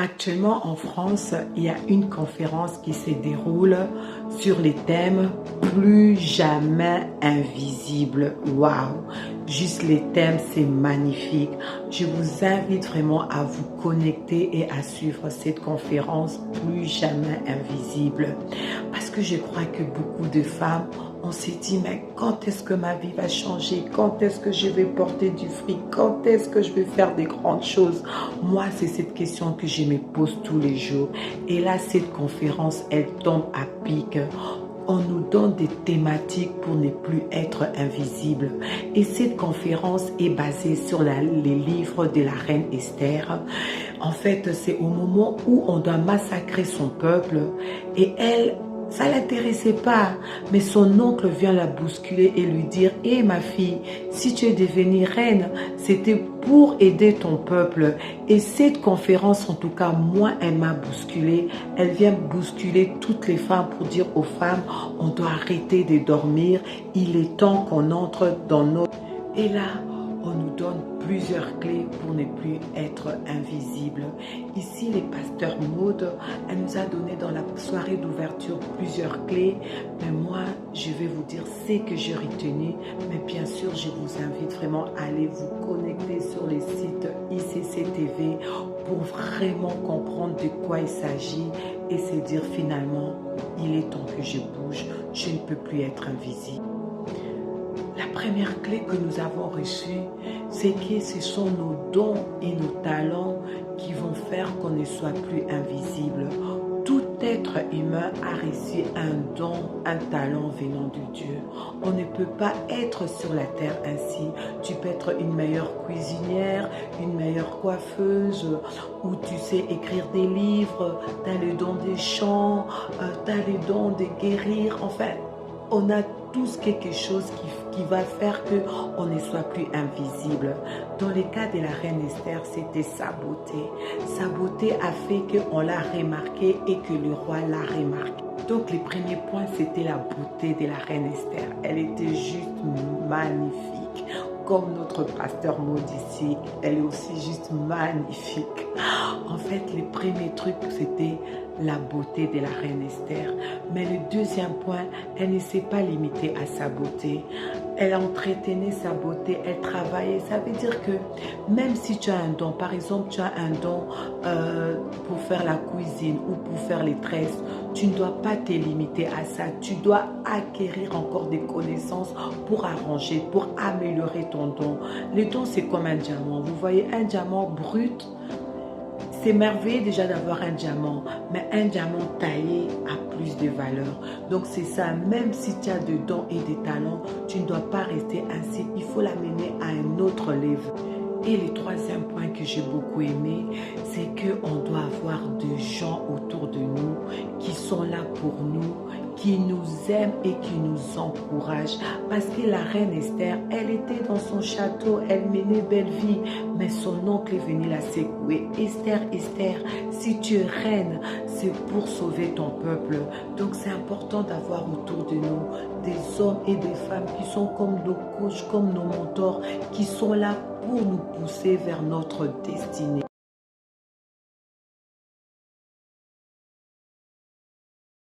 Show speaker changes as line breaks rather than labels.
Actuellement en France, il y a une conférence qui se déroule sur les thèmes plus jamais invisibles. Waouh! Juste les thèmes, c'est magnifique. Je vous invite vraiment à vous connecter et à suivre cette conférence plus jamais invisible. Parce que je crois que beaucoup de femmes on s'est dit, mais quand est-ce que ma vie va changer? Quand est-ce que je vais porter du fruit? Quand est-ce que je vais faire des grandes choses? Moi, c'est cette question que je me pose tous les jours. Et là, cette conférence, elle tombe à pic. On nous donne des thématiques pour ne plus être invisible. Et cette conférence est basée sur les livres de la reine Esther. En fait, c'est au moment où on doit massacrer son peuple et elle, ça ne l'intéressait pas, mais son oncle vient la bousculer et lui dire « Hé ma fille, si tu es devenue reine, c'était pour aider ton peuple. » Et cette conférence, en tout cas, moi, elle m'a bousculée. Elle vient bousculer toutes les femmes pour dire aux femmes « On doit arrêter de dormir, il est temps qu'on entre dans notre... » Et là, on nous donne plusieurs clés pour ne plus être invisible. Ici, les pasteurs Maud, elle nous a donné dans la soirée d'ouverture plusieurs clés. Mais moi, je vais vous dire ce que j'ai retenu. Mais bien sûr, je vous invite vraiment à aller vous connecter sur les sites ICC TV pour vraiment comprendre de quoi il s'agit et se dire finalement, il est temps que je bouge, je ne peux plus être invisible. La première clé que nous avons reçue, c'est que ce sont nos dons et nos talents qui vont faire qu'on ne soit plus invisible. Tout être humain a reçu un don, un talent venant de Dieu. On ne peut pas être sur la terre ainsi. Tu peux être une meilleure cuisinière, une meilleure coiffeuse, ou tu sais écrire des livres, tu as le don des chants, tu as le don de guérir. Enfin, on a tous quelque chose qui va faire qu'on ne soit plus invisible. Dans le cas de la reine Esther, c'était sa beauté. Sa beauté a fait qu'on l'a remarqué et que le roi l'a remarqué. Donc, le premier point, c'était la beauté de la reine Esther. Elle était juste magnifique. Comme notre pasteur Maud ici, elle est aussi juste magnifique. En fait, le premier truc, c'était la beauté de la reine Esther. Mais le deuxième point, elle ne s'est pas limitée à sa beauté. Elle entretenait sa beauté, elle travaillait. Ça veut dire que même si tu as un don, par exemple, tu as un don pour faire la cuisine ou pour faire les tresses, tu ne dois pas te limiter à ça. Tu dois acquérir encore des connaissances pour arranger, pour améliorer ton don. Le don, c'est comme un diamant. Vous voyez, un diamant brut, c'est merveilleux déjà d'avoir un diamant, mais un diamant taillé a plus de valeur. Donc c'est ça, même si tu as des dons et des talents, tu ne dois pas rester ainsi. Il faut l'amener à un autre level. Et le troisième point que j'ai beaucoup aimé, c'est qu'on doit avoir des gens autour de nous qui sont là pour nous, qui nous aiment et qui nous encouragent. Parce que la reine Esther, elle était dans son château, elle menait belle vie, mais son oncle est venu la secouer. Esther, Esther, si tu es reine, c'est pour sauver ton peuple. Donc c'est important d'avoir autour de nous des hommes et des femmes qui sont comme nos coachs, comme nos mentors, qui sont là pour nous pousser vers notre destinée.